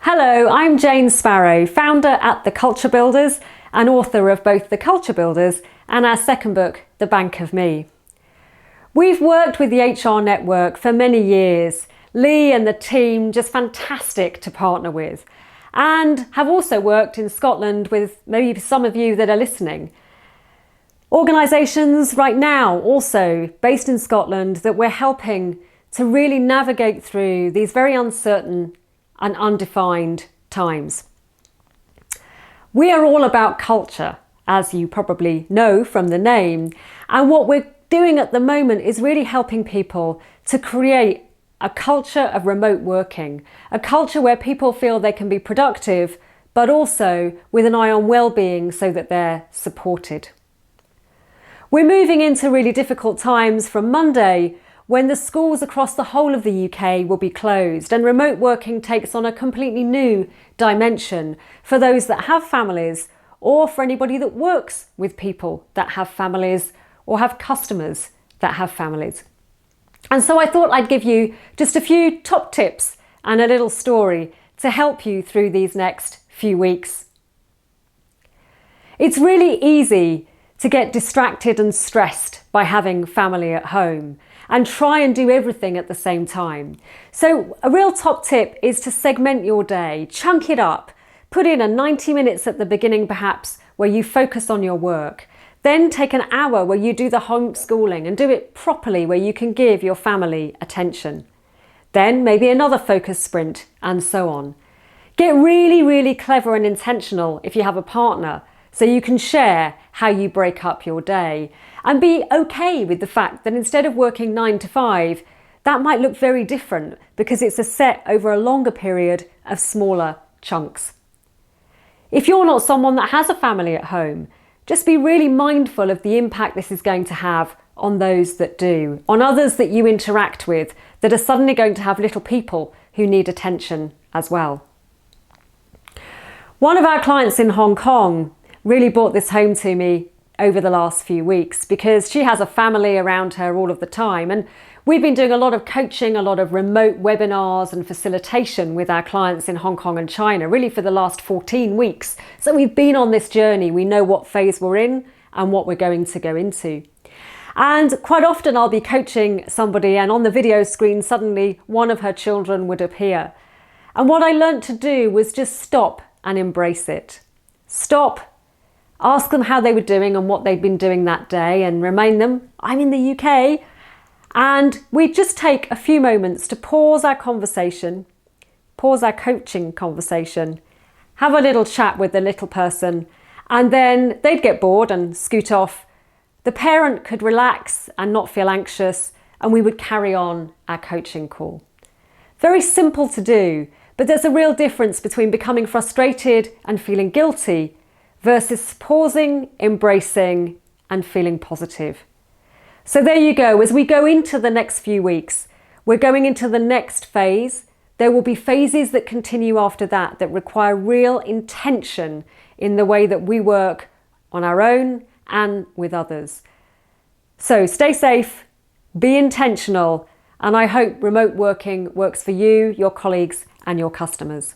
Hello, I'm Jane Sparrow, founder at The Culture Builders and author of both The Culture Builders and our second book, The Bank of Me. We've worked with the HR network for many years. Lee and the team, just fantastic to partner with, and have also worked in Scotland with maybe some of you that are listening. Organisations right now also based in Scotland that we're helping to really navigate through these very uncertain and undefined times. We are all about culture, as you probably know from the name, and what we're doing at the moment is really helping people to create a culture of remote working, a culture where people feel they can be productive, but also with an eye on well-being so that they're supported. We're moving into really difficult times from Monday, when the schools across the whole of the UK will be closed and remote working takes on a completely new dimension for those that have families, or for anybody that works with people that have families or have customers that have families. And so I thought I'd give you just a few top tips and a little story to help you through these next few weeks. It's really easy to get distracted and stressed by having family at home and try and do everything at the same time. So a real top tip is to segment your day, chunk it up, put in a 90 minutes at the beginning perhaps where you focus on your work, then take an hour where you do the homeschooling and do it properly where you can give your family attention. Then maybe another focus sprint and so on. Get really, really clever and intentional if you have a partner, so you can share how you break up your day and be okay with the fact that instead of working 9 to 5, that might look very different because it's a set over a longer period of smaller chunks. If you're not someone that has a family at home, just be really mindful of the impact this is going to have on those that do, on others that you interact with that are suddenly going to have little people who need attention as well. One of our clients in Hong Kong really brought this home to me over the last few weeks because she has a family around her all of the time, and we've been doing a lot of coaching, a lot of remote webinars and facilitation with our clients in Hong Kong and China really for the last 14 weeks. So we've been on this journey, we know what phase we're in and what we're going to go into. And quite often I'll be coaching somebody and on the video screen suddenly one of her children would appear. And what I learned to do was just stop and embrace it. Stop. Ask them how they were doing and what they'd been doing that day and remind them, I'm in the UK. And we just take a few moments to pause our conversation, pause our coaching conversation, have a little chat with the little person, and then they'd get bored and scoot off. The parent could relax and not feel anxious, and we would carry on our coaching call. Very simple to do, but there's a real difference between becoming frustrated and feeling guilty versus pausing, embracing, and feeling positive. So there you go. As we go into the next few weeks, we're going into the next phase. There will be phases that continue after that that require real intention in the way that we work on our own and with others. So stay safe, be intentional, and I hope remote working works for you, your colleagues, and your customers.